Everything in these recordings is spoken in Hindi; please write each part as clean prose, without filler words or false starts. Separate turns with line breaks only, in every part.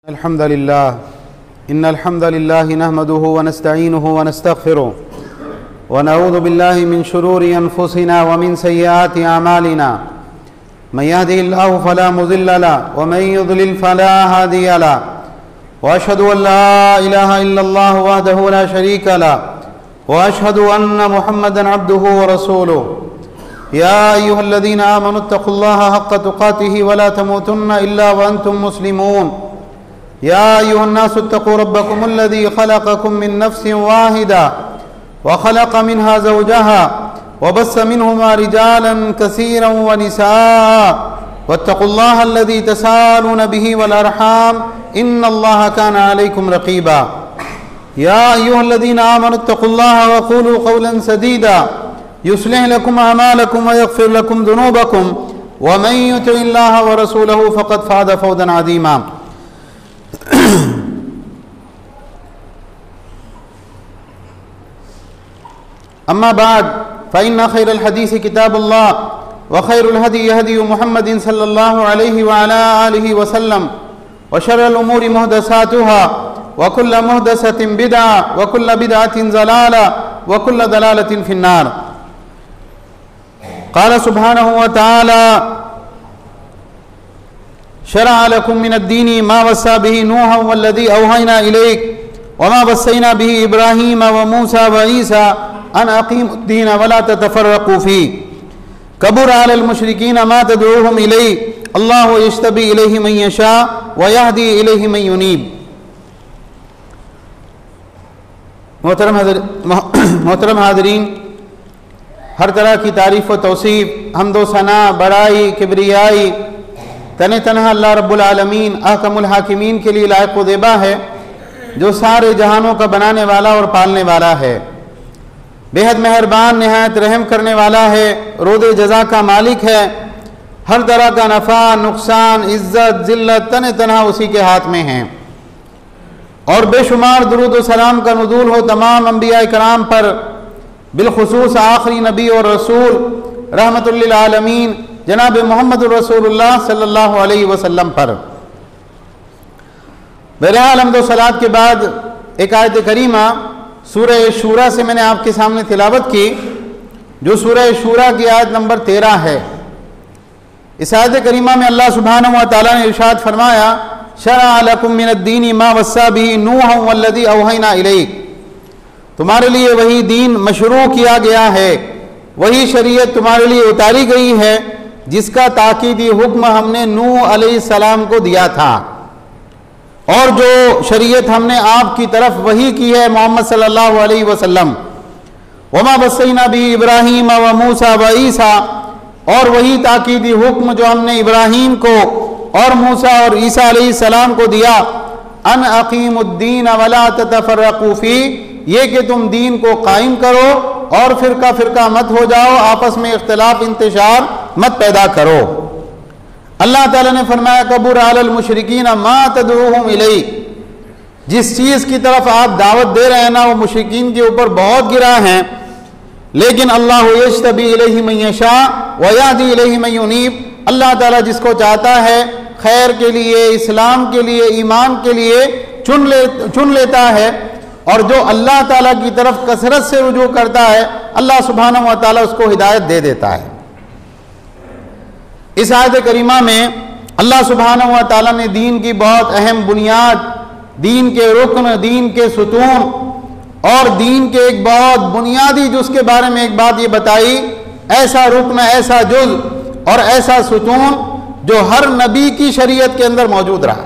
अल्हम्दुलिल्लाह इन्नल हम्दुलिल्लाहि नहमदुहु व नस्तईनुहु व नस्तगफिरुहु व नऊज़ु बिल्लाहि मिन शुरूरि अनफुसिना व मिन सय्यिआति अमालिना मन यहदिहिल्लाहु फला मुज़िल्ल लहु व मन युज़लिल फला हादिय लहु व अशहदु अन ला इलाहा इल्लल्लाह वहदहु ला शरीक लहु व अशहदु अन्न मुहम्मदन अब्दुहु व रसूलुहु या अय्युहल्लज़ीना आमनुत्तक़ुल्लाहा हक़्क़ तुक़ातिहि व ला तमूतुन्ना इल्ला व अंतुम मुस्लिमून या अय्युहन्नासु इत्तक़ू रब्बकुमुल्लज़ी ख़लक़कुम मिन नफ़्सिन वाहिदा व ख़लक़ मिन्हा ज़ौजहा व बस्स मिन्हुमा रिजालन कसीरन व निसाअ वत्तक़ुल्लाहा अल्लज़ी तसाअलून बिही वल अर्हाम इन्नल्लाहा काना अलैकुम रक़ीबा या अय्युहल्लज़ीना आमनुत्तक़ुल्लाहा व क़ूलू क़ौलन सदीदा युस्लिह लकुम अमालकुम व यग़फ़िर लकुम ज़ुनूबकुम व मन युतिइल्लाहा व रसूलहु फ़क़द फ़ाज़ फ़ौज़न अज़ीमा। अम्मा बाद फ़इन्न खैरल हदीस किताबुल्लाह व खैरुल हदी हदी मुहम्मदिन सल्लल्लाहु अलैहि व अला आलिहि व सल्लम व शर्रुल उमूरि मुहदसातुहा व कुल्लु मुहदसतिन बिदअह व कुल्लु बिदअतिन ज़लालह व कुल्लु ज़लालतिन फ़िन्नार। क़ाल सुब्हानहु व तआला शरअ लकुम मिनद्दीनि मा वस्सा बिही नूहन वल्लज़ी औहयना इलैक व मा वस्सैना बिही इब्राहीम व मूसा व ईसा अन अक़ीमुद्दीन व ला ततफ़र्रक़ू फ़ीह कबुर अलल मुशरिकीन मा तदऊहुम इलैहि अल्लाहु यज्तबी इलैहि मन यशा व यहदी इलैहि मन युनीब। मोहतरम हाज़रीन, हर तरह की तारीफ़ व तौसीफ़, हम्द व सना, बड़ाई, किब्रियाई तने तनहा अल्लाह रब्बुल आलमीन अहकमुल हाकिमीन के लिए लायक व ज़ेबा है, जो सारे जहानों का बनाने वाला और पालने वाला है, बेहद मेहरबान नहायत रहम करने वाला है, रोज़े जज़ा का मालिक है। हर तरह का नफ़ा नुकसान इज़्ज़त ज़िल्लत तने तनहा उसी के हाथ में है। और बेशुमार दुरूद व सलाम का नुज़ूल हो तमाम अंबिया कराम पर, बिलखुसूस आखिरी नबी और रसूल रहमतुल लिल आलमीन जनाब मोहम्मद रसूलुल्लाह सल्लल्लाहु अलैहि वसल्लम पर। बहरहाल हम्द व सलात के बाद एक आयत करीमा सूरह शूरा से मैंने आपके सामने तिलावत की, जो सूरह शूरा की आयत नंबर 13 है। इस आयत करीमा में अल्लाह सुब्हानहु व तआला ने इरशाद फरमाया, शरअ लकुम मिनद्दीनि मा वस्सा बिही नूहन वल्लज़ी औहयना इलैक, तुम्हारे लिए वही दीन मशरू किया गया है, वही शरीयत तुम्हारे लिए उतारी गई है जिसका ताकीदी हुक्म हमने नूह अलैहिस्सलाम को दिया था, और जो शरीयत हमने आपकी तरफ वही की है मोहम्मद सल्लल्लाहु अलैहि वसल्लम। वमा वस्सैना बिही इब्राहीम व मूसा व ईसा, और वही ताकीदी हुक्म जो हमने इब्राहीम को और मूसा और ईसा अलैहिस्सलाम को दिया, अन अक़ीमुद्दीन व ला ततफ़र्रक़ू फ़ीह, ये कि तुम दीन को कायम करो और फ़िरका फ़िरका मत हो जाओ, आपस में इख्तिलाफ इंतशार मत पैदा करो। अल्लाह ताला ने फरमाया, कबुर अलल मुशरिकीन मा तदऊहुम इलैहि, जिस चीज़ की तरफ आप दावत दे रहे हैं ना, वो मुशरिकीन के ऊपर बहुत गिरा है, लेकिन अल्लाह यज्तबी इलैहि मन यशा व यहदी इलैहि मन युनीब, अल्लाह ताला जिसको चाहता है खैर के लिए, इस्लाम के लिए, ईमान के लिए चुन लेता है, और जो अल्लाह ताला की तरफ कसरत से रुजू करता है अल्लाह सुब्हानहु व तआला उसको हिदायत दे देता है। इस आयत करीमा में अल्लाह सुब्हानहु व तआला ने दीन की बहुत अहम बुनियाद, दीन के रुकन, दीन के सुतून और दीन के एक बहुत बुनियादी जुज़ के बारे में एक बात ये बताई, ऐसा रुकन, ऐसा जुज़ और ऐसा सुतून जो हर नबी की शरीयत के अंदर मौजूद रहा।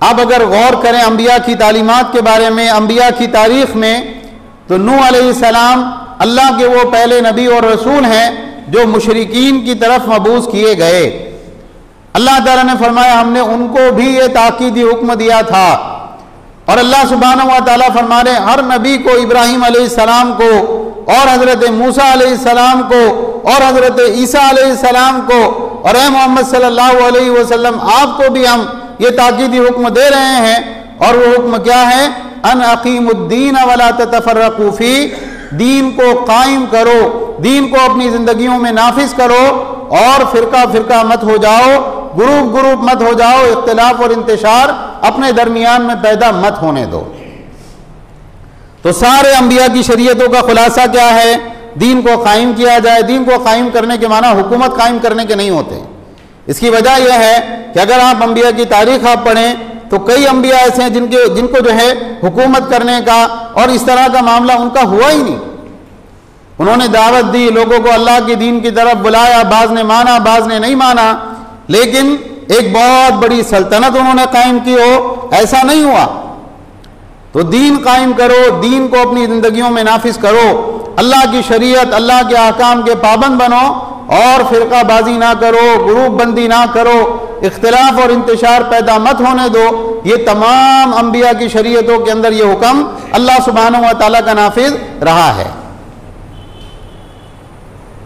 अब अगर गौर करें अंबिया की तालीमात के बारे में, अंबिया की तारीख़ में, तो नूह अलैहिस्सलाम अल्लाह के वो पहले नबी और रसूल हैं जो मुशरिकीन की तरफ मबूस किए गए। अल्लाह ताला ने फरमाया, हमने उनको भी ये ताकीदी हुक्म दिया था, और अल्लाह सुब्हानहु व तआला फरमा रहे, हर नबी को, इब्राहीम अलैहिस्सलाम को और हज़रत मूसा अलैहिस्सलाम को और हज़रत ईसा अलैहिस्सलाम को और ए मोहम्मद सल्लल्लाहु अलैहि वसल्लम आपको भी हम ये ताकीदी हुक्म दे रहे हैं, और वो हुक्म क्या है, अन अक़ीमुद्दीन व ला ततफ़र्रक़ू फ़ीह, दीन को कायम करो, दीन को अपनी ज़िंदगियों में नाफिज करो और फ़िरका फ़िरका मत हो जाओ, ग्रुप ग्रुप मत हो जाओ, इख्तिलाफ और इंतशार अपने दरमियान में पैदा मत होने दो। तो सारे अंबिया की शरीयतों का खुलासा क्या है? दीन को कायम किया जाए। दीन को कायम करने के माना हुकूमत कायम करने के नहीं होते। इसकी वजह यह है कि अगर आप अंबिया की तारीख आप पढ़ें तो कई अंबिया ऐसे हैं जिनको जो है हुकूमत करने का और इस तरह का मामला उनका हुआ ही नहीं। उन्होंने दावत दी, लोगों को अल्लाह के दीन की तरफ बुलाया, बाज ने माना, बाज ने नहीं माना, लेकिन एक बहुत बड़ी सल्तनत उन्होंने कायम की हो, ऐसा नहीं हुआ। तो दीन कायम करो, दीन को अपनी जिंदगियों में नाफिज करो, अल्लाह की शरीयत, अल्लाह के अहकाम के पाबंद बनो और फिरकाबाजी ना करो, ग्रुप बंदी ना करो, इख्तिलाफ और इंतशार पैदा मत होने दो। ये तमाम अंबिया की शरीयतों के अंदर ये हुक्म अल्लाह सुब्हानहू व तआला का नाफिज रहा है।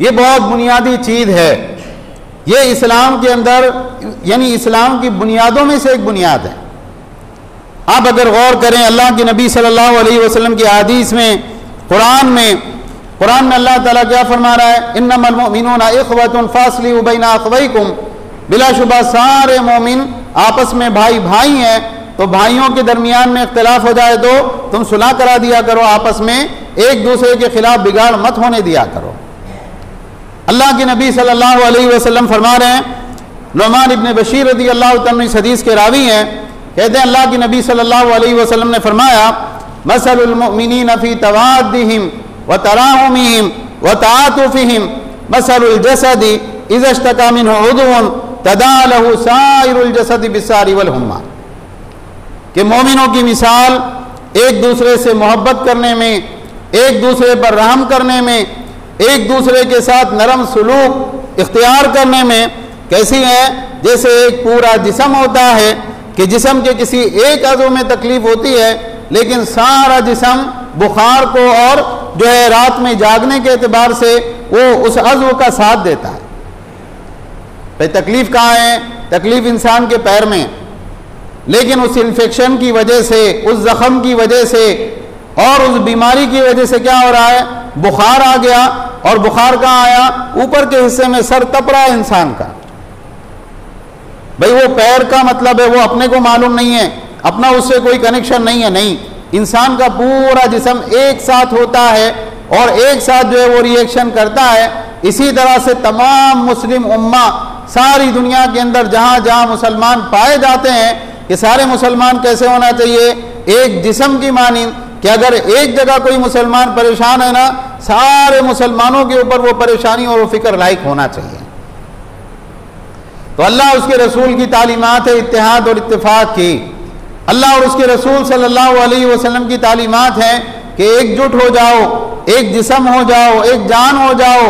ये बहुत बुनियादी चीज है। ये इस्लाम के अंदर यानी इस्लाम की बुनियादों में से एक बुनियाद है। आप अगर गौर करें अल्लाह के नबी सल्लल्लाहु अलैहि वसल्लम की हदीस में, कुरान में अल्लाह ताला क्या फरमा रहा है? इन्नमल मुमिनूना इख्वतुन फास्लिहू बैना अख्वैकुम, बिलाशुबा सारे मोमिन आपस में भाई भाई हैं, तो भाइयों के दरमियान में इख्तिलाफ हो जाए तो तुम सुलह करा दिया करो, आपस में एक दूसरे के खिलाफ बिगाड़ मत होने दिया करो। अल्लाह के नबी सल्लल्लाहु अलैहि वसल्लम फरमा रहे हैं, नुमान इब्न बशीर रज़ी अल्लाह तआला इस हदीस के रावी हैं, कहते हैं अल्लाह के नबी सल्लल्लाहु अलैहि वसल्लम ने फरमाया, मसलुल मुमिनीन फी तवाद्दिहिम व तराहुमिहिम व तआतुफिहिम मसलुल जसदी इज़ा इश्तका मिन्हु उज़्वुन तदाअ लहु साइरुल जसदी बिस्सारि वल हुम्मा, कि मोमिनों की मिसाल एक दूसरे से मोहब्बत करने में, एक दूसरे पर रहम करने में, एक दूसरे के साथ नरम सलूक इख्तियार करने में कैसी है? जैसे एक पूरा जिस्म होता है कि जिस्म के किसी एक अज़ू में तकलीफ होती है, लेकिन सारा जिस्म बुखार को और जो है रात में जागने के एतबार से वो उस अज़ू का साथ देता है। भाई तकलीफ कहाँ है? तकलीफ इंसान के पैर में, लेकिन उस इन्फेक्शन की वजह से, उस जख्म की वजह से और उस बीमारी की वजह से क्या हो रहा है? बुखार आ गया। और बुखार कहाँ आया? ऊपर के हिस्से में, सर तप रहा है इंसान का। भाई वो पैर का मतलब है वो अपने को मालूम नहीं है, अपना उससे कोई कनेक्शन नहीं है, नहीं, इंसान का पूरा जिस्म एक साथ होता है और एक साथ जो है वो रिएक्शन करता है। इसी तरह से तमाम मुस्लिम उम्मा सारी दुनिया के अंदर जहाँ जहाँ मुसलमान पाए जाते हैं, कि सारे मुसलमान कैसे होना चाहिए? एक जिस्म की मानिंद, कि अगर एक जगह कोई मुसलमान परेशान है ना, सारे मुसलमानों के ऊपर वो परेशानी और वो फिक्र लायक होना चाहिए। तो अल्लाह उसके रसूल की तालीमात है इत्तेहाद और इत्तेफाक की। अल्लाह और उसके रसूल सल्लल्लाहु अलैहि वसल्लम की तालीमात है कि एकजुट हो जाओ, एक जिस्म हो जाओ, एक जान हो जाओ,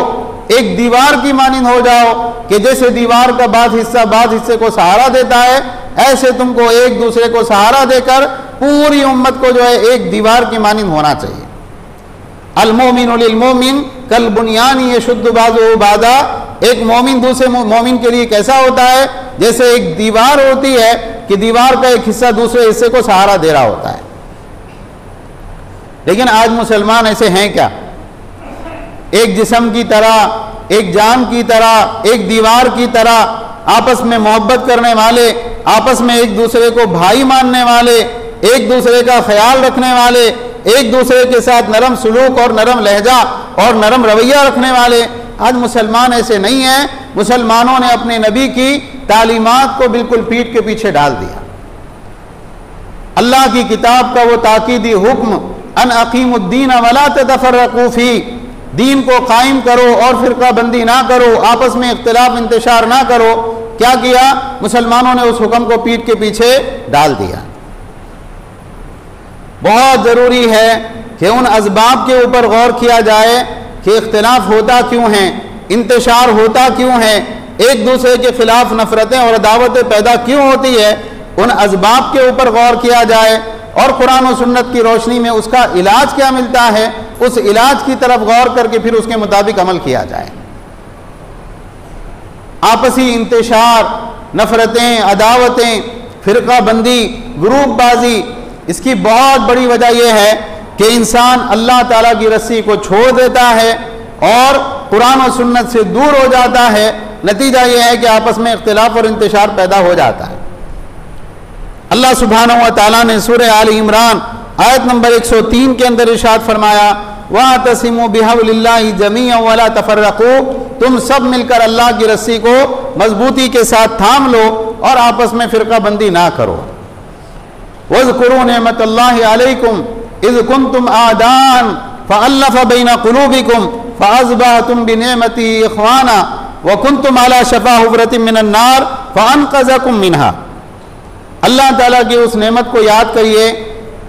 एक दीवार की मानिंद हो जाओ, कि जैसे दीवार का बाद हिस्से को सहारा देता है, ऐसे तुमको एक दूसरे को सहारा देकर पूरी उम्मत को जो है एक दीवार की मानिंद होना चाहिए। अल मोमिन लिल मोमिन कल बुनियानी यशुद्दु बाज़ुहु बाज़ा, एक मोमिन दूसरे मोमिन के लिए कैसा होता है? जैसे एक दीवार होती है कि दीवार का एक हिस्सा दूसरे हिस्से को सहारा दे रहा होता है। लेकिन आज मुसलमान ऐसे हैं क्या? एक जिस्म की तरह, एक जान की तरह, एक दीवार की तरह आपस में मोहब्बत करने वाले, आपस में एक दूसरे को भाई मानने वाले, एक दूसरे का ख्याल रखने वाले, एक दूसरे के साथ नरम सलूक और नरम लहजा और नरम रवैया रखने वाले, आज मुसलमान ऐसे नहीं हैं। मुसलमानों ने अपने नबी की तालीमात को बिल्कुल पीठ के पीछे डाल दिया। अल्लाह की किताब का वो ताकीदी हुक्म, अन अकीमुद्दीन वला ततफर्रकू फी, दीन को कायम करो और फिरका बंदी ना करो, आपस में इख्तिलाफ इंतशार ना करो, क्या किया? मुसलमानों ने उस हुक्म को पीठ के पीछे डाल दिया। बहुत ज़रूरी है कि उन असबाब के ऊपर गौर किया जाए कि इख्तिलाफ होता क्यों है, इंतशार होता क्यों है, एक दूसरे के खिलाफ नफरतें और अदावतें पैदा क्यों होती है, उन असबाब के ऊपर गौर किया जाए और कुरान और सुन्नत की रोशनी में उसका इलाज क्या मिलता है, उस इलाज की तरफ गौर करके फिर उसके मुताबिक अमल किया जाए। आपसी इंतशार, नफरतें, अदावतें, फिरका बंदी, ग्रुप बाजी, इसकी बहुत बड़ी वजह यह है कि इंसान अल्लाह ताला की रस्सी को छोड़ देता है और कुरान और सुन्नत से दूर हो जाता है नतीजा यह है कि आपस में इख्तिलाफ और इंतशार पैदा हो जाता है। अल्लाह सुब्हानहू व तआला ने सूरह आल इमरान आयत नंबर 103 के अंदर इरशाद फरमाया, वातसिमू बिहब्लिल्लाहि जमीअन वला तफर्रकू, तुम सब मिलकर अल्लाह की रस्सी को मजबूती के साथ थाम लो और आपस में फिरका बंदी ना करो। वज़कुरू निअमतल्लाहि अलैकुम इज़ कुंतुम आदान फ़अल्लफ़ बैन क़ुलूबिकुम फ़अज़बहतुम बिनिअमती इख़वाना व कुंतुम अला शफ़ा हुफ़रतिन मिनन नार फ़अनक़ज़कुम मिनहा। अल्लाह ताला की उस नेमत को याद करिए,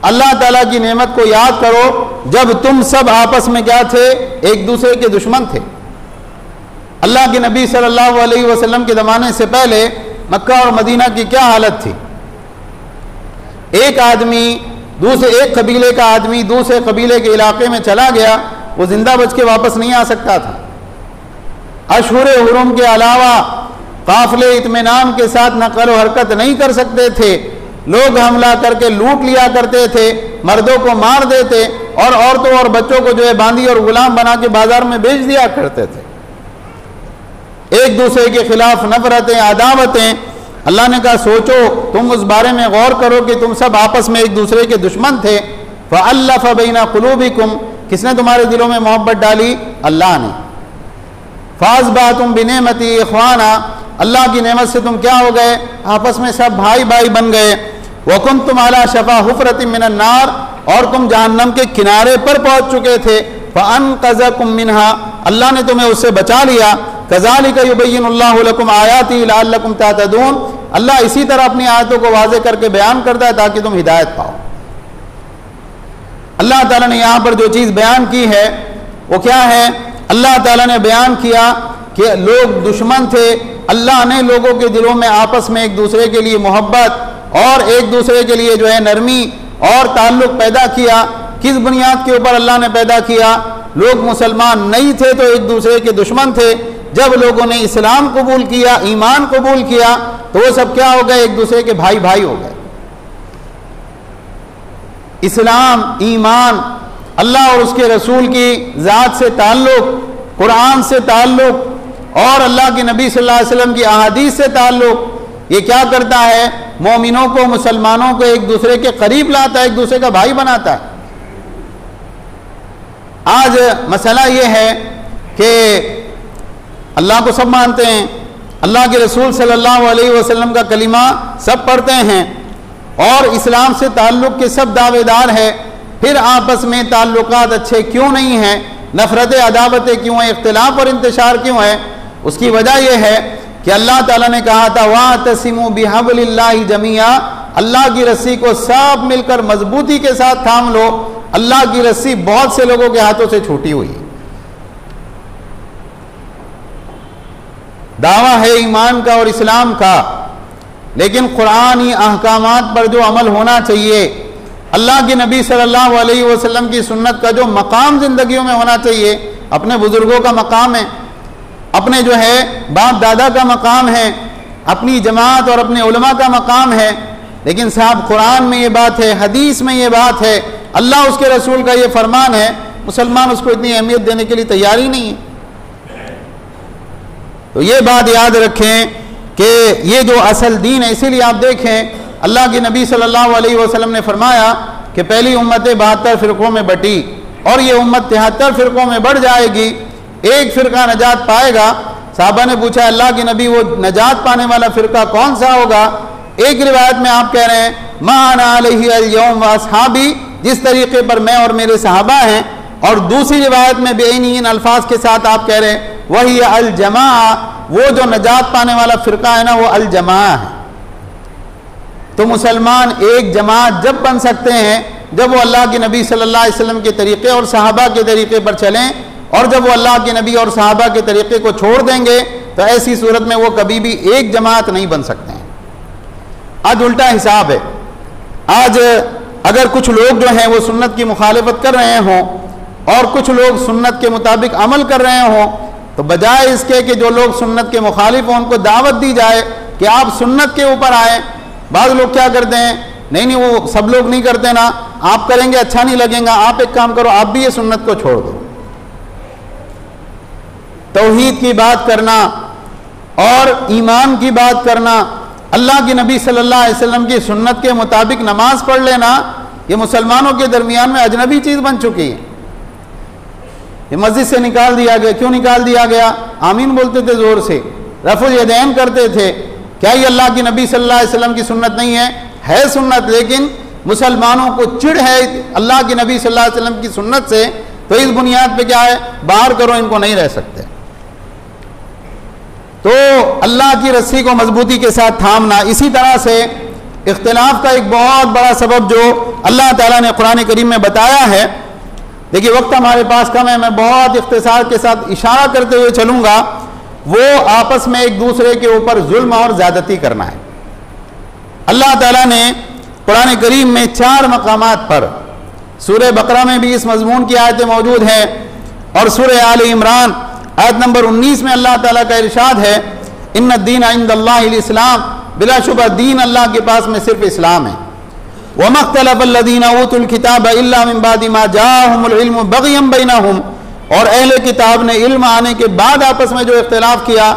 अल्लाह ताला की नेमत को याद करो जब तुम सब आपस में क्या थे, एक दूसरे के दुश्मन थे। अल्लाह के नबी सल्लल्लाहु अलैहि वसल्लम के ज़माने से पहले मक्का और मदीना की क्या हालत थी। एक कबीले का आदमी दूसरे कबीले के इलाके में चला गया, वो जिंदा बच के वापस नहीं आ सकता था। अशहुरे हुरुम के अलावा काफिले इत्मीनान के साथ नक़ल व हरकत नहीं कर सकते थे। लोग हमला करके लूट लिया करते थे, मर्दों को मार देते और औरतों और बच्चों को जो है बांदी और गुलाम बना के बाजार में बेच दिया करते थे। एक दूसरे के खिलाफ नफरतें, अदावतें। अल्लाह ने कहा सोचो, तुम उस बारे में गौर करो कि तुम सब आपस में एक दूसरे के दुश्मन थे। फ़अल्लफ़ बैन क़ुलूबिकुम, किसने तुम्हारे दिलों में मोहब्बत डाली? अल्लाह ने। फ़अज़बहतुम बिनिअमती इख़वाना, अल्लाह की नेमत से तुम क्या हो गए? आपस में सब भाई भाई बन गए। व कुंतुम अला शफ़ा हुफ़रतिन मिनन नार, और तुम जहन्नम के किनारे पर पहुंच चुके थे। फ़अनक़ज़कुम मिनहा, अल्लाह ने तुम्हें उससे बचा लिया। कज़ालिका युबय्यिनुल्लाहु लकुम आयातिही लअल्लकुम तहतदून, अल्लाह इसी तरह अपनी आयतों को वाज़े करके बयान करता है ताकि तुम हिदायत पाओ। अल्लाह ताला ने यहाँ पर जो चीज़ बयान की है वो क्या है? अल्लाह ताला ने बयान किया कि लोग दुश्मन थे, अल्लाह ने लोगों के दिलों में आपस में एक दूसरे के लिए मोहब्बत और एक दूसरे के लिए जो है नरमी और ताल्लुक़ पैदा किया। किस बुनियाद के ऊपर अल्लाह ने पैदा किया? लोग मुसलमान नहीं थे तो एक दूसरे के दुश्मन थे। जब लोगों ने इस्लाम कबूल किया, ईमान कबूल किया, तो वो सब क्या हो गए? एक दूसरे के भाई भाई हो गए। इस्लाम, ईमान, अल्लाह और उसके रसूल की ज़ात से ताल्लुक़, कुरान से ताल्लुक़ और अल्लाह के नबी सल्लल्लाहु अलैहि वसल्लम की अहादीस से ताल्लुक़, ये क्या करता है? मोमिनों को, मुसलमानों को एक दूसरे के करीब लाता है, एक दूसरे का भाई बनाता है। आज मसला ये है कि अल्लाह को सब मानते हैं, अल्लाह के रसूल सल्लल्लाहु अलैहि वसल्लम का कलिमा सब पढ़ते हैं और इस्लाम से ताल्लुक़ के सब दावेदार है, फिर आपस में ताल्लुकात अच्छे क्यों नहीं हैं? नफ़रतें, अदावतें क्यों हैं? इख्तिलाफ और इंतशार क्यों है? उसकी वजह यह है कि अल्लाह ताला ने कहा था वातसिमू बिहब्लिल्लाहि जमीआ, अल्लाह की रस्सी को सब मिलकर मजबूती के साथ थाम लो। अल्लाह की रस्सी बहुत से लोगों के हाथों से छूटी हुई है। दावा है ईमान का और इस्लाम का, लेकिन कुरानी अहकामात पर जो अमल होना चाहिए, अल्लाह के नबी सल्लल्लाहु अलैहि वसल्लम की सुन्नत का जो मकाम ज़िंदगियों में होना चाहिए, अपने बुज़ुर्गों का मकाम है, अपने जो है बाप दादा का मकाम है, अपनी जमात और अपने उलमा का मकाम है। लेकिन साहब कुरान में ये बात है, हदीस में ये बात है, अल्लाह उसके रसूल का ये फरमान है, मुसलमान उसको इतनी अहमियत देने के लिए तैयार ही नहीं है। तो ये बात याद रखें कि ये जो असल दीन है, इसीलिए आप देखें अल्लाह के नबी सल्लल्लाहु अलैहि वसल्लम ने फरमाया कि पहली उम्मत 72 फ़िरक़ों में बटी और ये उम्मत 73 फ़िरक़ों में बढ़ जाएगी, एक फ़िरका नजात पाएगा। साहबा ने पूछा अल्लाह के नबी वो नजात पाने वाला फ़िरका कौन सा होगा? एक रिवायत में आप कह रहे हैं मा अना अलैहि अल-यौम व अस्हाबी, जिस तरीके पर मैं और मेरे सहाबा हैं, और दूसरी रिवायत में बेईनी इन अल्फाज के साथ आप कह रहे हैं वही अल जमा, वो जो नजात पाने वाला फ़िरका है ना वो अल जमा है। तो मुसलमान एक जमात जब बन सकते हैं जब वो अल्लाह के नबी सल्लल्लाहु अलैहि वसल्लम के तरीक़े और सहाबा के तरीक़े पर चलें, और जब वो अल्लाह के नबी और सहाबा के तरीक़े को छोड़ देंगे तो ऐसी सूरत में वो कभी भी एक जमात नहीं बन सकते हैं। आज उल्टा हिसाब है। आज अगर कुछ लोग जो हैं वो सुन्नत की मुखालिफत कर रहे हों और कुछ लोग सुन्नत के मुताबिक अमल कर रहे हों, तो बजाय इसके कि जो लोग सुन्नत के मुखालिफ हों उनको दावत दी जाए कि आप सुन्नत के ऊपर आए। बाद लोग क्या करते हैं, नहीं वो सब लोग नहीं करते ना, आप करेंगे अच्छा नहीं लगेगा, आप एक काम करो, आप भी ये सुन्नत को छोड़ दो। तौहीद की बात करना, और ईमान की बात करना, अल्लाह के नबी सल्लल्लाहु अलैहि वसल्लम की सुन्नत के मुताबिक नमाज पढ़ लेना, ये मुसलमानों के दरमियान में अजनबी चीज़ बन चुकी है। ये मस्जिद से निकाल दिया गया। क्यों निकाल दिया गया? आमीन बोलते थे ज़ोर से, रफ़ुल यदैन करते थे। क्या ये अल्लाह के नबी सल्लल्लाहु अलैहि वसल्लम की सुन्नत नहीं है? है सुन्नत, लेकिन मुसलमानों को चिढ़ है अल्लाह के नबी सल्लल्लाहु अलैहि वसल्लम की सुन्नत से, तो इस बुनियाद पे क्या है, बाहर करो, इनको नहीं रह सकते। तो अल्लाह की रस्सी को मजबूती के साथ थामना। इसी तरह से इख्तिलाफ का एक बहुत बड़ा सबब जो अल्लाह ताला ने कुरान करीम में बताया है, देखिए वक्त हमारे पास कम है, मैं बहुत इख्तिसार के साथ इशारा करते हुए चलूंगा, वो आपस में एक दूसरे के ऊपर जुल्म और ज्यादती करना है। अल्लाह ताला ने कुरान करीम में 4 मकामात पर, सूरह बकरा में भी इस मजमून की आयतें मौजूद हैं, और सूरह आल इमरान आयत नंबर 19 में अल्लाह ताला का इरशाद है, इन्ना दीन इंदल्लाहिल इस्लाम, बिलाशुबा दीन अल्लाह के पास में सिर्फ इस्लाम है। वमख्तलफ़ल्लज़ीना ऊतुल किताब इल्ला मिन बादि मा जाअहुमुल इल्मु बग़यन बैनहुम, और अहले किताब ने इल्म आने के बाद आपस में जो इख्तिलाफ किया,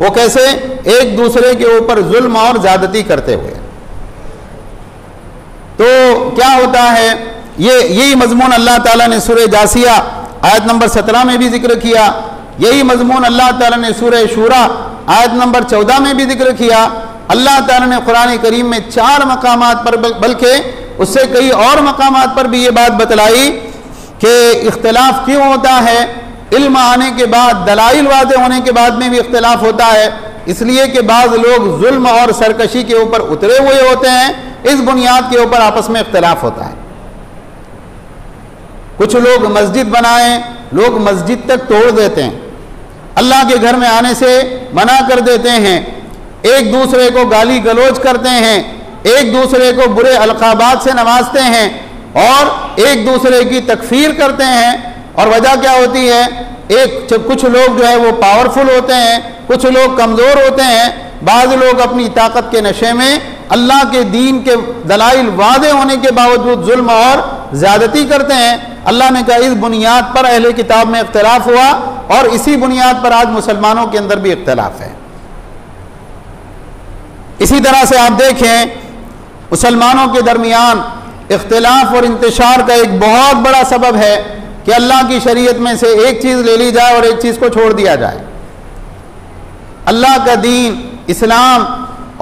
वो कैसे? एक दूसरे के ऊपर जुल्म और ज्यादती करते हुए। तो क्या होता है, यही मजमून अल्लाह ताला ने सूरह जासिया आयत नंबर 17 में भी जिक्र किया, यही मजमून अल्लाह ताला ने सूरह शूरा आयत नंबर 14 में भी जिक्र किया। अल्लाह ताला ने कुरान करीम में 4 मकामात पर, बल्कि उससे कई और मकामात पर भी ये बात बतलाई कि इख्तिलाफ क्यों होता है। इल्म आने के बाद, दलाइल वाज़ेह होने के बाद में भी इख्तिलाफ होता है, इसलिए कि बाज़ लोग जुल्म और सरकशी के ऊपर उतरे हुए होते हैं, इस बुनियाद के ऊपर आपस में इख्तिलाफ होता है। कुछ लोग मस्जिद बनाएं, लोग मस्जिद तक तोड़ देते हैं, अल्लाह के घर में आने से मना कर देते हैं, एक दूसरे को गाली गलौज करते हैं, एक दूसरे को बुरे अलकाबात से नवाजते हैं और एक दूसरे की तकफीर करते हैं। और वजह क्या होती है? कुछ लोग जो है वो पावरफुल होते हैं, कुछ लोग कमज़ोर होते हैं, बाज़ लोग अपनी ताकत के नशे में अल्लाह के दीन के दलाइल वादे होने के बावजूद जुल्म और ज़्यादती करते हैं। अल्लाह ने कहा इस बुनियाद पर अहले किताब में इख्तिलाफ हुआ, और इसी बुनियाद पर आज मुसलमानों के अंदर भी इख्तिलाफ है। इसी तरह से आप देखें, मुसलमानों के दरमियान इख्तिलाफ और इंतशार का एक बहुत बड़ा सबब है कि अल्लाह की शरीयत में से एक चीज़ ले ली जाए और एक चीज़ को छोड़ दिया जाए। अल्लाह का दीन, इस्लाम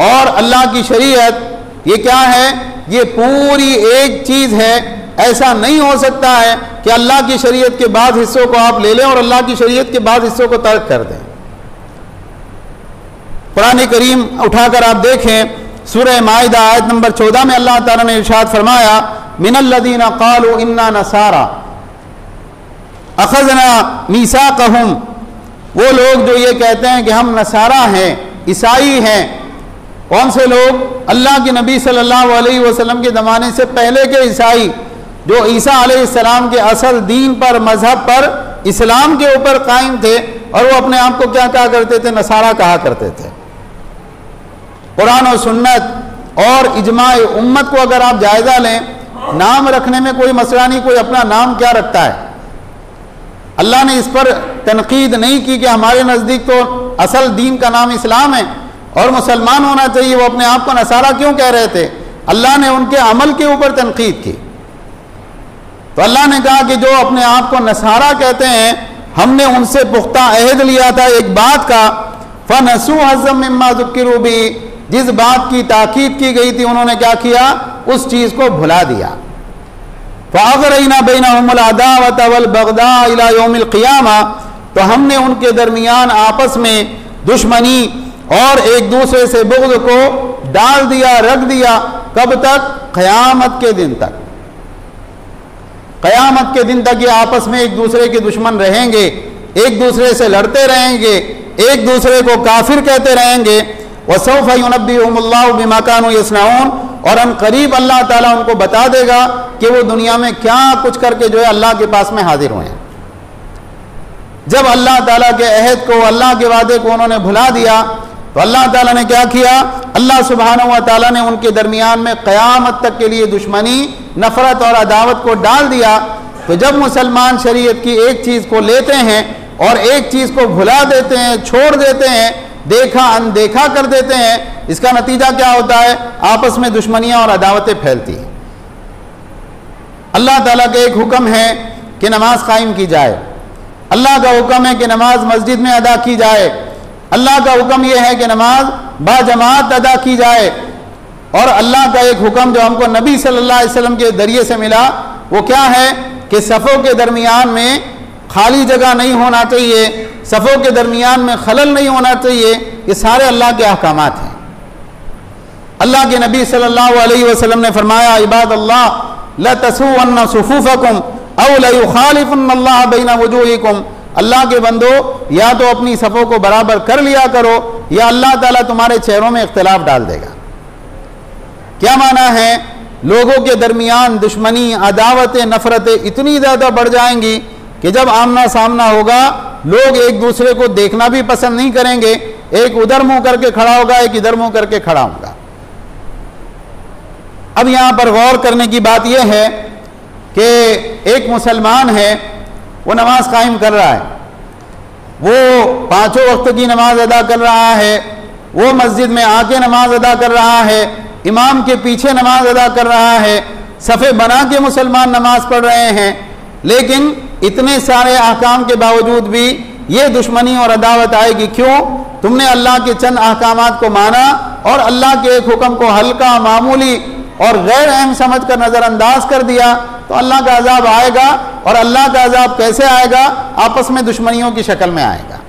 और अल्लाह की शरीयत, ये क्या है? ये पूरी एक चीज़ है। ऐसा नहीं हो सकता है कि अल्लाह की शरीयत के बाद हिस्सों को आप ले लें और अल्लाह की शरीयत के बाद हिस्सों को तर्क कर दें। कुरान करीम उठाकर आप देखें, सूरह माइदा आयत नंबर 14 में अल्लाह ताला ने इरशाद फरमाया, मिनल्लज़ीना क़ालू इन्ना नसारा अख़ज़ना मीसाक़हुम, वो लोग जो ये कहते हैं कि हम नसारा हैं, ईसाई हैं। कौन से लोग? अल्लाह के नबी सल्लल्लाहु अलैहि वसल्लम के ज़माने से पहले के ईसाई, जो ईसा अलैहिस्सलाम के असल दीन पर, मजहब पर, इस्लाम के ऊपर कायम थे, और वो अपने आप को क्या कहा करते थे? नसारा कहा करते थे। कुरान और सुन्नत और इजमाए उम्मत को अगर आप जायज़ा लें, नाम रखने में कोई मसला नहीं, कोई अपना नाम क्या रखता है। अल्लाह ने इस पर तनकीद नहीं की कि हमारे नज़दीक तो असल दीन का नाम इस्लाम है और मुसलमान होना चाहिए, वो अपने आप को नसारा क्यों कह रहे थे? अल्लाह ने उनके अमल के ऊपर तनकीद की। तो अल्लाह ने कहा कि जो अपने आप को नसारा कहते हैं, हमने उनसे पुख्ता अहद लिया था एक बात का, फ़नसू हज़्ज़म मिम्मा ज़ुक्किरू बिही, जिस बात की ताकीद की गई थी उन्होंने क्या किया? उस चीज़ को भुला दिया। फ़अग़रयना बैनहुमुल अदावत वल बग़दा इला यौमिल क़ियामा, तो हमने उनके दरमियान आपस में दुश्मनी और एक दूसरे से बुग़्ज़ को डाल दिया, रख दिया। कब तक? क़यामत के दिन तक। क़यामत के दिन तक ये आपस में एक दूसरे के दुश्मन रहेंगे, एक दूसरे से लड़ते रहेंगे, एक दूसरे को काफिर कहते रहेंगे। वसौफ़ युनब्बिहुमुल्लाहु बिमा कानू यस्नऊन, और अन करीब अल्लाह ताला उनको बता देगा कि वो दुनिया में क्या कुछ करके जो है अल्लाह के पास में हाजिर हुए हैं। जब अल्लाह ताला के अहद को, अल्लाह के वादे को उन्होंने भुला दिया, तो अल्लाह ताला ने क्या किया? अल्लाह सुब्हानहू व तआला ने उनके दरमियान में क़यामत तक के लिए दुश्मनी, नफ़रत और अदावत को डाल दिया। तो जब मुसलमान शरीयत की एक चीज़ को लेते हैं और एक चीज़ को भुला देते हैं, छोड़ देते हैं, देखा अनदेखा कर देते हैं, इसका नतीजा क्या होता है? आपस में दुश्मनियां और अदावतें फैलती हैं। अल्लाह ताला का एक हुक्म है कि नमाज कायम की जाए, अल्लाह का हुक्म है कि नमाज मस्जिद में अदा की जाए, अल्लाह का हुक्म यह है कि नमाज बाजमात अदा की जाए। और अल्लाह का एक हुक्म जो हमको नबी सल्लल्लाहु अलैहि वसल्लम के जरिए से मिला वो क्या है कि सफ़ों के दरमियान में खाली जगह नहीं होना चाहिए, सफ़ों के दरमियान में खलल नहीं होना चाहिए। ये सारे अल्लाह के अहकामात हैं। अल्लाह के नबी सल्लल्लाहु अलैहि वसल्लम ने फरमाया, इबादल्लाह ला तसूअन्ना सुफूफकुम औ ला युखालिफुन्नल्लाह बैना वजूहिकुम, अल्लाह के बंदो या तो अपनी सफ़ों को बराबर कर लिया करो या अल्लाह ताला तुम्हारे चेहरों में इख्तिलाफ डाल देगा। क्या माना है? लोगों के दरमियान दुश्मनी, अदावतें, नफरतें इतनी ज़्यादा बढ़ जाएंगी कि जब आमना सामना होगा लोग एक दूसरे को देखना भी पसंद नहीं करेंगे। एक उधर मुंह करके खड़ा होगा, एक इधर मुंह करके खड़ा होगा। अब यहां पर गौर करने की बात यह है कि एक मुसलमान है, वो नमाज कायम कर रहा है, वो पांचों वक्त की नमाज अदा कर रहा है, वो मस्जिद में आके नमाज अदा कर रहा है, इमाम के पीछे नमाज अदा कर रहा है, सफ़े बना के मुसलमान नमाज पढ़ रहे हैं। लेकिन इतने सारे अहकाम के बावजूद भी ये दुश्मनी और अदावत आएगी। क्यों? तुमने अल्लाह के चंद अहकामात को माना और अल्लाह के एक हुक्म को हल्का, मामूली और गैर अहम समझ कर नज़रअंदाज कर दिया, तो अल्लाह का अजाब आएगा। और अल्लाह का अजाब कैसे आएगा? आपस में दुश्मनियों की शक्ल में आएगा।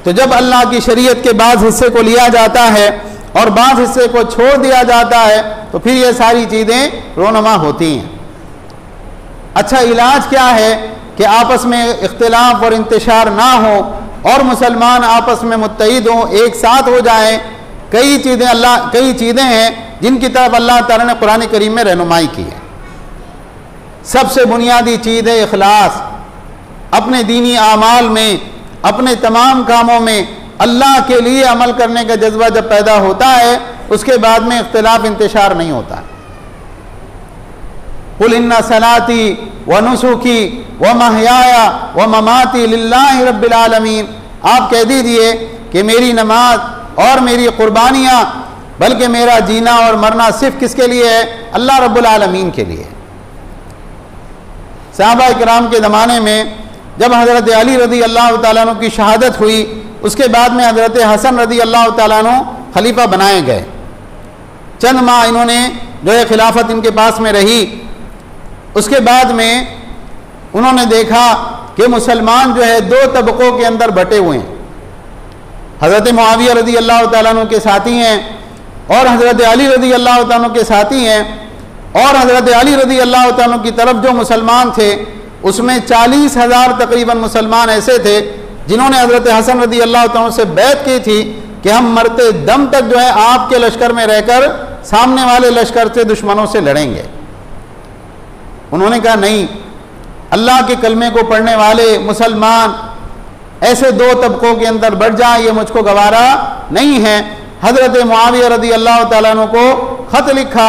तो जब अल्लाह की शरीयत के बाद हिस्से को लिया जाता है और बाद हिस्से को छोड़ दिया जाता है तो फिर ये सारी चीज़ें रोनुमा होती हैं। अच्छा, इलाज क्या है कि आपस में इख्तिलाफ और इंतशार ना हो और मुसलमान आपस में मुत्तहिद हों, एक साथ हो जाएं। कई चीज़ें हैं जिनकी तरफ अल्लाह ताला ने कुरान करीम में रहनुमाई की है। सबसे बुनियादी चीज़ है इखलास। अपने दीनी आमाल में, अपने तमाम कामों में अल्लाह के लिए अमल करने का जज्बा जब पैदा होता है उसके बाद में इख्तिलाफ इंतशार नहीं होता। कुल इन्ना सलाती व नुसुकी व महयाया व ममाती लिल्लाहि रब्बिल आलमीन, आप कह दीजिए कि मेरी नमाज और मेरी कुर्बानियाँ, बल्कि मेरा जीना और मरना सिर्फ किसके लिए है? अल्लाह रब्बुल आलमीन के लिए। सहाबा इकराम के ज़माने में जब हज़रत अली रज़ी अल्लाह तआला अन्हु की शहादत हुई, उसके बाद में हज़रत हसन रज़ी अल्लाह तआला अन्हु खलीफा बनाए गए। चंद माह इन्होंने जो है खिलाफत इनके पास में रही। उसके बाद में उन्होंने देखा कि मुसलमान जो है दो तबकों के अंदर बटे हुए हैं। हज़रत मुआविया रज़ी अल्लाह तआला अन्हु के साथी हैं और हज़रत अली रज़ी अल्लाह तआला अन्हु के साथी हैं। और हज़रत अली रज़ी अल्लाह तआला अन्हु की तरफ जो मुसलमान थे उसमें 40,000 तकरीबन मुसलमान ऐसे थे जिन्होंने हज़रत हसन रज़ी अल्लाह तआला से बैत की थी कि हम मरते दम तक जो है आपके लश्कर में रहकर सामने वाले लश्कर से, दुश्मनों से लड़ेंगे। उन्होंने कहा नहीं, अल्लाह के कलमे को पढ़ने वाले मुसलमान ऐसे दो तबकों के अंदर बढ़ जाए, ये मुझको गवारा नहीं है। हज़रत मुआविया रज़ी अल्लाह तआला अन्हु को ख़त लिखा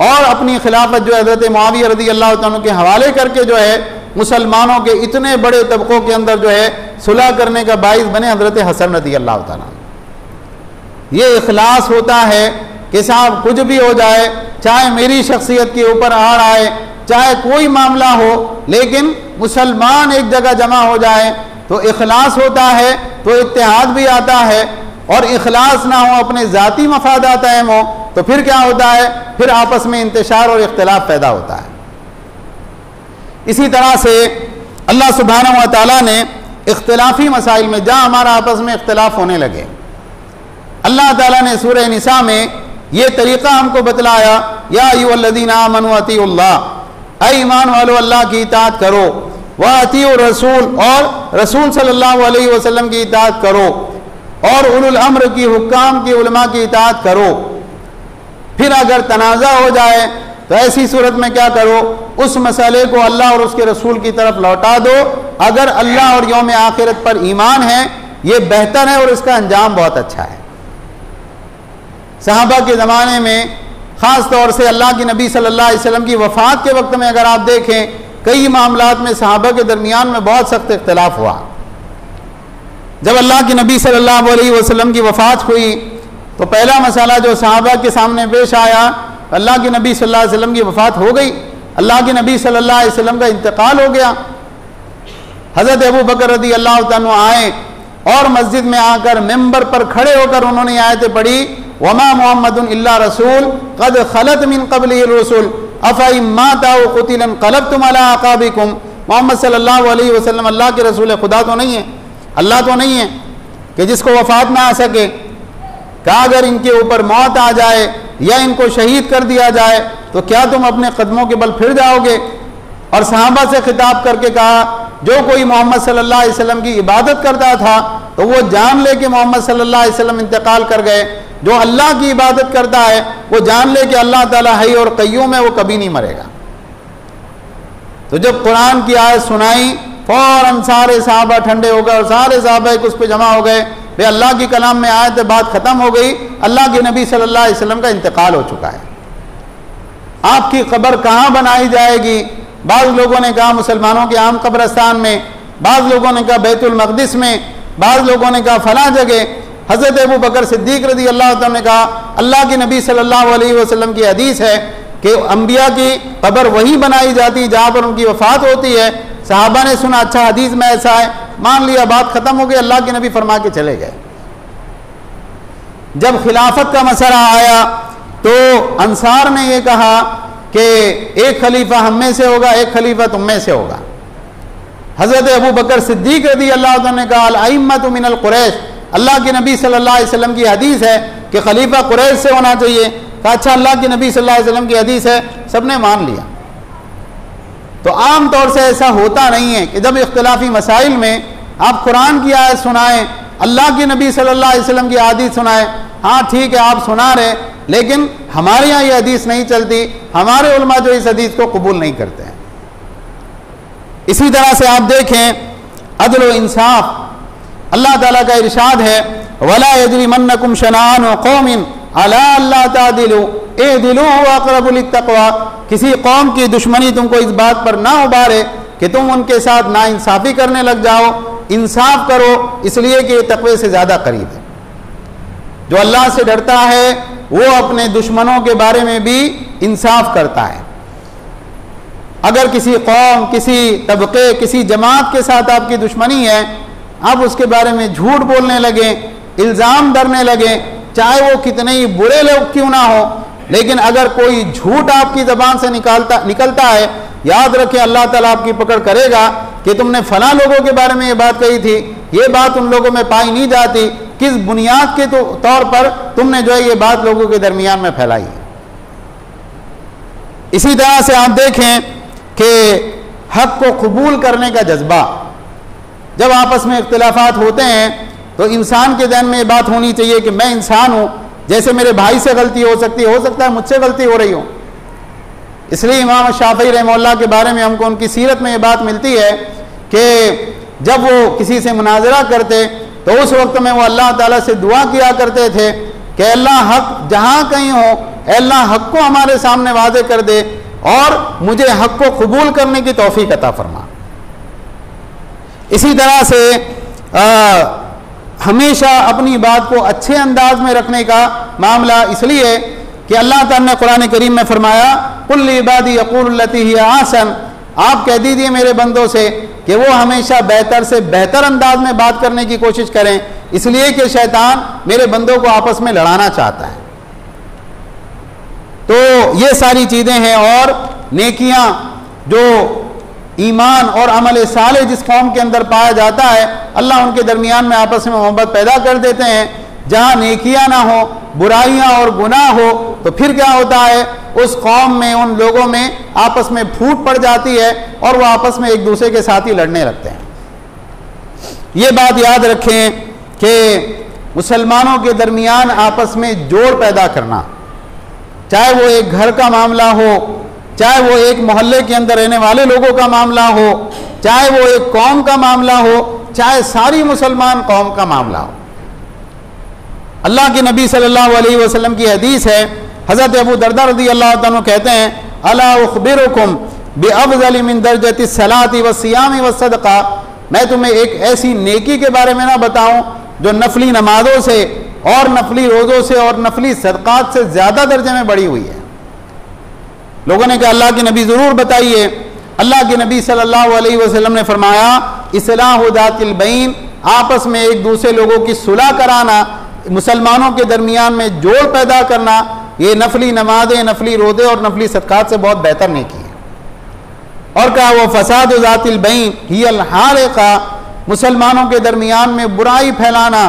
और अपनी खिलाफत जो हज़रत मुआविया रज़ी अल्लाह तआला अन्हु के हवाले करके जो है मुसलमानों के इतने बड़े तबकों के अंदर जो है सुलह करने का बाइस बने हज़रत हसन रज़ी अल्लाह तआला अन्हु। ये इखलास होता है कि साहब कुछ भी हो जाए, चाहे मेरी शख्सियत के ऊपर आड़ आए, चाहे कोई मामला हो, लेकिन मुसलमान एक जगह जमा हो जाए तो इखलास होता है, तो इत्तेहाद भी आता है। और इखलास ना हो, अपने ज़ाती मफादात अहम हो, तो फिर क्या होता है? फिर आपस में इंतशार और इख्तिलाफ पैदा होता है। इसी तरह से अल्लाह सुब्हानहू व तआला ने इख्तिलाफी मसाइल में जहाँ हमारा आपस में इख्तिलाफ होने लगे, अल्लाह ताला ने सूरह निसा में ये तरीक़ा हमको बतलाया, या अय्युहल्लज़ीना आमनू अतीउल्लाह, ऐ ईमान वालो अल्लाह की इताअत करो, व अतीउर रसूल, और रसूल सल्लल्लाहु अलैहि वसल्लम की इताअत करो, और उलुल अम्र की, हुक्काम की, उलमा की इताअत करो। फिर अगर तनाज़ा हो जाए तो ऐसी सूरत में क्या करो? उस मसले को अल्लाह और उसके रसूल की तरफ लौटा दो। अगर अल्लाह और यौम आखिरत पर ईमान है, ये बेहतर है और इसका अंजाम बहुत अच्छा है। सहाबा के ज़माने में ख़ास तौर से अल्लाह के नबी सल्लल्लाहु अलैहि वसल्लम की वफ़ात के वक्त में अगर आप देखें, कई मामलात में सहाबा के दरमियान में बहुत सख्त इख्तिलाफ हुआ। जब अल्लाह के नबी सल्लल्लाहु अलैहि वसल्लम की वफ़ात हुई तो पहला मसला जो सहाबा के सामने पेश आया, अल्लाह के नबी सल्लल्लाहु अलैहि वसल्लम की वफ़ात हो गई, अल्लाह के नबी सल्लल्लाहु अलैहि वसल्लम का इंतकाल हो गया। हज़रत अबू बकर रज़ी अल्लाह तआला आए और मस्जिद में आकर मिंबर पर खड़े होकर उन्होंने आयतें पढ़ी, वमा मुहम्मदुन इल्ला रसूल क़द खलत मिन क़ब्लिहि रसूल अफ़इन माता व क़ुतिला इंक़लबतुम अला अक़ाबिकुम। मोहम्मद सल्लल्लाहु अलैहि वसल्लम अल्लाह के रसूल है, खुदा तो नहीं है, अल्लाह तो नहीं है कि जिसको वफ़ात ना आ सके। कहा अगर इनके ऊपर मौत आ जाए या इनको शहीद कर दिया जाए तो क्या तुम अपने कदमों के बल फिर जाओगे? और सहाबा से खिताब करके कहा जो कोई मोहम्मद सल्लल्लाहु अलैहि वसल्लम की इबादत करता था तो वो जान ले कि मोहम्मद सल्लल्लाहु अलैहि वसल्लम इंतकाल कर गए, जो अल्लाह की इबादत करता है वो जान ले कि अल्लाह ताला हई और क़य्यूम है, वो कभी नहीं मरेगा। तो जब कुरान की आयत सुनाई फौरन सारे सहाबा ठंडे हो गए और सारे सहाबा उस पर जमा हो गए, भाई अल्लाह की कलाम में आयत बात ख़त्म हो गई, अल्लाह के नबी सल्लल्लाहु अलैहि वसल्लम का इंतकाल हो चुका है। आपकी कब्र कहाँ बनाई जाएगी? बाज़ लोगों ने कहा मुसलमानों के आम कब्रस्तान में, बाज़ लोगों ने कहा बैतुल मक़दिस में, बाज़ लोगों ने कहा फला जगह। हज़रत अबू बकर सिद्दीक़ रज़ी अल्लाह तआला ने कहा अल्लाह के नबी सल्लल्लाहु अलैहि वसल्लम की हदीस है कि अंबिया की कब्र वहीं बनाई जाती है जहाँ पर उनकी वफ़ात होती है। सहाबा ने सुना अच्छा हदीस में ऐसा है, मान लिया, बात ख़त्म हो गई, अल्लाह के नबी फरमा के चले गए। जब खिलाफत का मसला आया तो अंसार ने यह कहा कि एक खलीफा हम में से होगा, एक खलीफा तुम में से होगा। हज़रत अबू बकर सिद्दीक़ रज़ी अल्लाह तआला ने कहा अल अइम्मतु मिनल कुरैश, अल्लाह के नबी सल्लल्लाहु अलैहि वसल्लम की हदीस है कि खलीफा कुरैश से होना चाहिए। कहा अच्छा अल्लाह के नबी सल्लल्लाहु अलैहि वसल्लम की हदीस है, सबने मान लिया। तो आम तौर से ऐसा होता नहीं है कि जब इख्तिलाफी मसाइल में आप कुरान की आयत सुनाएं, अल्लाह के नबी सल्लल्लाहु अलैहि वसल्लम की हदीस सुनाएं, हाँ ठीक है आप सुना रहे, लेकिन हमारे यहाँ ये हदीस नहीं चलती, हमारे उलमा जो इस हदीस को कबूल नहीं करते हैं। इसी तरह से आप देखें अदल व इंसाफ, अल्लाह ताला का इरशाद है वला यजरिमन्नकुम शनाअनु कौमिन अला अल्ला तादिलु इदिलु हुवा अक़रबु लित्तक़वा। किसी कौम की दुश्मनी तुमको इस बात पर ना उबारे कि तुम उनके साथ नाइंसाफ़ी करने लग जाओ, इंसाफ करो इसलिए कि तक़वे से ज़्यादा करीब है। जो अल्लाह से डरता है वो अपने दुश्मनों के बारे में भी इंसाफ करता है। अगर किसी कौम, किसी तबके, किसी जमात के साथ आपकी दुश्मनी है, आप उसके बारे में झूठ बोलने लगे, इल्ज़ाम धरने लगे, चाहे वो कितने ही बुरे लोग क्यों ना हो, लेकिन अगर कोई झूठ आपकी ज़बान से निकलता है, याद रखें अल्लाह ताला आपकी पकड़ करेगा कि तुमने फला लोगों के बारे में ये बात कही थी, ये बात उन लोगों में पाई नहीं जाती, किस बुनियाद के तौर पर तुमने जो है ये बात लोगों के दरमियान में फैलाई है। इसी तरह से आप देखें कि हक को कबूल करने का जज्बा, जब आपस में इख्तिलाफात होते हैं तो इंसान के ज़हन में ये बात होनी चाहिए कि मैं इंसान हूँ, जैसे मेरे भाई से गलती हो सकता है मुझसे गलती हो रही हो। इसलिए इमाम शाफ़ी रहमतुल्लाह के बारे में हमको उनकी सीरत में ये बात मिलती है कि जब वो किसी से मुनाजरा करते तो उस वक्त में वो अल्लाह ताला से दुआ किया करते थे कि अल्लाह हक जहाँ कहीं हो, अल्लाह हक को हमारे सामने वाज़े कर दे और मुझे हक को कबूल करने की तौफीक अता फरमा। इसी तरह से हमेशा अपनी बात को अच्छे अंदाज में रखने का मामला, इसलिए कि अल्लाह ताला ने कुरान करीम में फरमाया कुल इबादी यक़ूलु लती हिय आसन, आप कह दीजिए मेरे बंदों से कि वो हमेशा बेहतर से बेहतर अंदाज में बात करने की कोशिश करें, इसलिए कि शैतान मेरे बंदों को आपस में लड़ाना चाहता है। तो ये सारी चीज़ें हैं। और नेकियां जो ईमान और अमल साले जिस कौम के अंदर पाया जाता है, अल्लाह उनके दरमियान में आपस में मोहब्बत पैदा कर देते हैं। जहाँ नेकियां ना हो, बुराइयां और गुनाह हो, तो फिर क्या होता है, उस कौम में, उन लोगों में आपस में फूट पड़ जाती है और वो आपस में एक दूसरे के साथ ही लड़ने लगते हैं। ये बात याद रखें कि मुसलमानों के दरमियान आपस में जोड़ पैदा करना, चाहे वो एक घर का मामला हो, चाहे वो एक मोहल्ले के अंदर रहने वाले लोगों का मामला हो, चाहे वो एक कौम का मामला हो, चाहे सारी मुसलमान कौम का मामला हो। अल्लाह के नबी सल्लल्लाहु अलैहि वसल्लम की हदीस है, हज़रत अबू दरदा रज़ी अल्लाह तआला कहते हैं अला उख़बिरुकुम बिअफ़ज़लि मिन दरजति सलाति व सियामी व सदक़ा, मैं तुम्हें एक ऐसी नेकी के बारे में ना बताऊं जो नफली नमाजों से और नफली रोज़ों से और नफली सदक़ात से ज़्यादा दर्जे में बढ़ी हुई है। लोगों ने कहा अल्लाह के नबी ज़रूर बताइए। अल्लाह के नबी सल्लल्लाहु अलैहि वसल्लम ने फरमाया, इस्लाहु ज़ातिल बैन, आपस में एक दूसरे लोगों की सुलह कराना, मुसलमानों के दरमियान में जोड़ पैदा करना, ये नफली नमाजें, नफली रोज़े और नफली सदक़ात से बहुत बेहतर नेकी है। और कहा वो फसाद ज़ातिल बैन हियल हारिक़ा, मुसलमानों के दरमियान में बुराई फैलाना,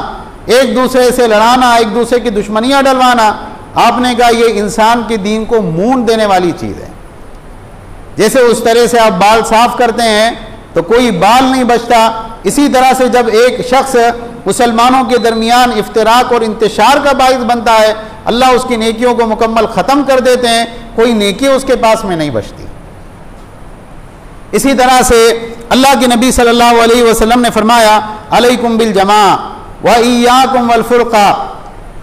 एक दूसरे से लड़ाना, एक दूसरे की दुश्मनियाँ डलवाना। आपने कहा ये इंसान के दीन को मूंड देने वाली चीज़ है। जैसे उस तरह से आप बाल साफ करते हैं तो कोई बाल नहीं बचता, इसी तरह से जब एक शख्स मुसलमानों के दरमियान इफ्तिराक और इंतशार का बाइस बनता है, अल्लाह उसकी नेकियों को मुकम्मल ख़त्म कर देते हैं, कोई नेकी उसके पास में नहीं बचती। इसी तरह से अल्लाह के नबी सल्लल्लाहु अलैहि वसल्लम ने फरमाया, अलैकुम बिल जमा व इय्याकुम वल फुरक़ा,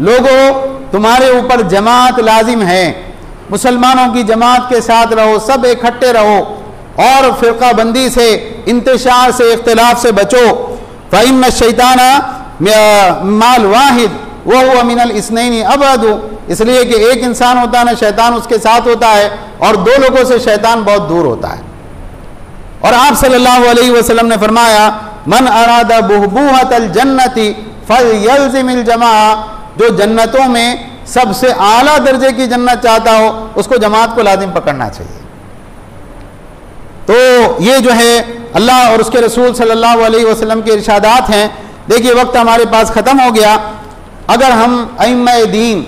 लोगों तुम्हारे ऊपर जमात लाजिम है, मुसलमानों की जमात के साथ रहो, सब इकट्ठे रहो और फ़िरक़ा बंदी से, इंतशार से, इख्तिलाफ से बचो। फ़इन्न शैताना माल वाहिद व हुवा मिनल इस्नैनि अबअदु, इसलिए कि एक इंसान होता है ना, शैतान उसके साथ होता है और दो लोगों से शैतान बहुत दूर होता है। और आप सल्लल्लाहु अलैहि वसल्लम ने फरमाया, मन अरादा बुहबूहतल जन्नति फलयल्ज़िमिल जमाअ, जो जन्नतों में सबसे आला दर्जे की जन्नत चाहता हो उसको जमात को लाजिम पकड़ना चाहिए। तो ये जो है अल्लाह और उसके रसूल सल्लल्लाहु अलैहि वसल्लम के इरशादात हैं। देखिए वक्त हमारे पास ख़त्म हो गया। अगर हम अइम्मा दीन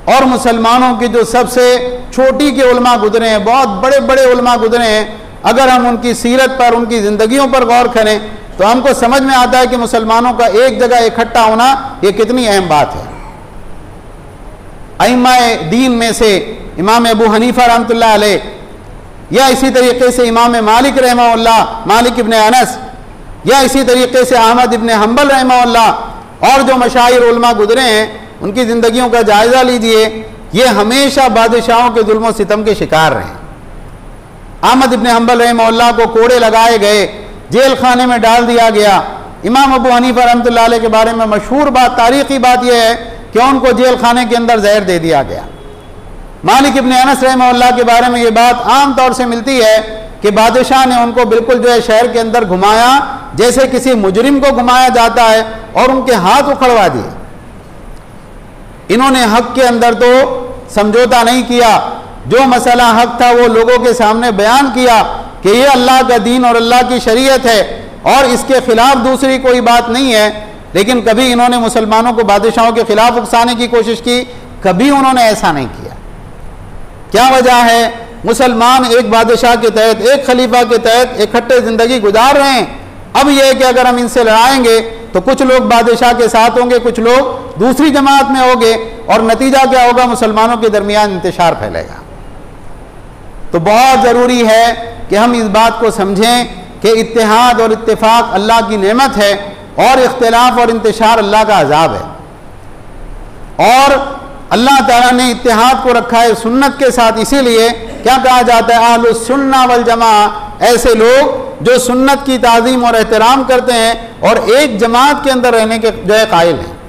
और मुसलमानों की जो सबसे छोटी के उलमा गुजरे हैं, बहुत बड़े बड़े उलमा गुजरे हैं, अगर हम उनकी सीरत पर, उनकी ज़िंदगियों पर गौर करें तो हमको समझ में आता है कि मुसलमानों का एक जगह इकट्ठा होना ये कितनी अहम बात है। अइम्मा दीन में से इमाम अबू हनीफा रहमतुल्लाह अलैह, या इसी तरीके से इमाम मालिक रहमहुल्लाह, मालिक इब्न अनस, या इसी तरीके से अहमद इब्न हम्बल रहमहुल्लाह, और जो मशाइर उलमा गुजरे हैं उनकी ज़िंदगियों का जायज़ा लीजिए। ये हमेशा बादशाहों के जुल्म और सितम के शिकार रहे। अहमद इब्न हम्बल रहमहुल्लाह को कोड़े लगाए गए, जेल खाने में डाल दिया गया। इमाम अबू हनीफा रहमतुल्लाह अलैह के बारे में मशहूर बात, तारीखी बात यह है कि उनको जेल खाने के अंदर जहर दे दिया गया। मालिक इब्न अनस रहमहुल्लाह के बारे में ये बात आम तौर से मिलती है कि बादशाह ने उनको बिल्कुल जो है शहर के अंदर घुमाया जैसे किसी मुजरिम को घुमाया जाता है और उनके हाथ उखड़वा दिए। इन्होंने हक के अंदर तो समझौता नहीं किया, जो मसला हक था वो लोगों के सामने बयान किया कि ये अल्लाह का दीन और अल्लाह की शरीयत है और इसके खिलाफ दूसरी कोई बात नहीं है। लेकिन कभी इन्होंने मुसलमानों को बादशाहों के खिलाफ उकसाने की कोशिश की, कभी उन्होंने ऐसा नहीं किया। क्या वजह है? मुसलमान एक बादशाह के तहत, एक खलीफा के तहत इकट्ठे ज़िंदगी गुजार रहे हैं। अब यह है कि अगर हम इनसे लड़ाएंगे तो कुछ लोग बादशाह के साथ होंगे, कुछ लोग दूसरी जमात में होंगे और नतीजा क्या होगा? मुसलमानों के दरमियान इंतशार फैलेगा। तो बहुत ज़रूरी है कि हम इस बात को समझें कि इत्तेहाद और इत्तेफाक अल्लाह की नेमत है और इख्तिलाफ और इंतशार अल्लाह का अजाब है। और अल्लाह ताला ने इत्तेहाद को रखा है सुन्नत के साथ, इसीलिए क्या कहा जाता है? अहलुस सुन्ना वल जमा, ऐसे लोग जो सुन्नत की ताज़ीम और एहतराम करते हैं और एक जमात के अंदर रहने के जो है कायल हैं।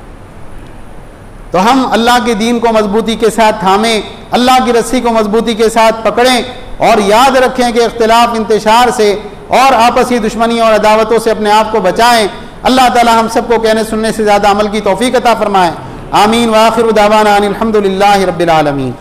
तो हम अल्लाह के दीन को मजबूती के साथ थामें, अल्लाह की रस्सी को मजबूती के साथ पकड़ें और याद रखें कि इख्तिलाफ, इंतशार से और आपसी दुश्मनी और अदावतों से अपने आप को बचाएं। अल्लाह ताला हम सबको कहने सुनने से ज़्यादा अमल की तौफीक अता फरमाए। आमीन। व आखिरु दावाना अनिल हम्दुलिल्लाहि रब्बिल आलमीन।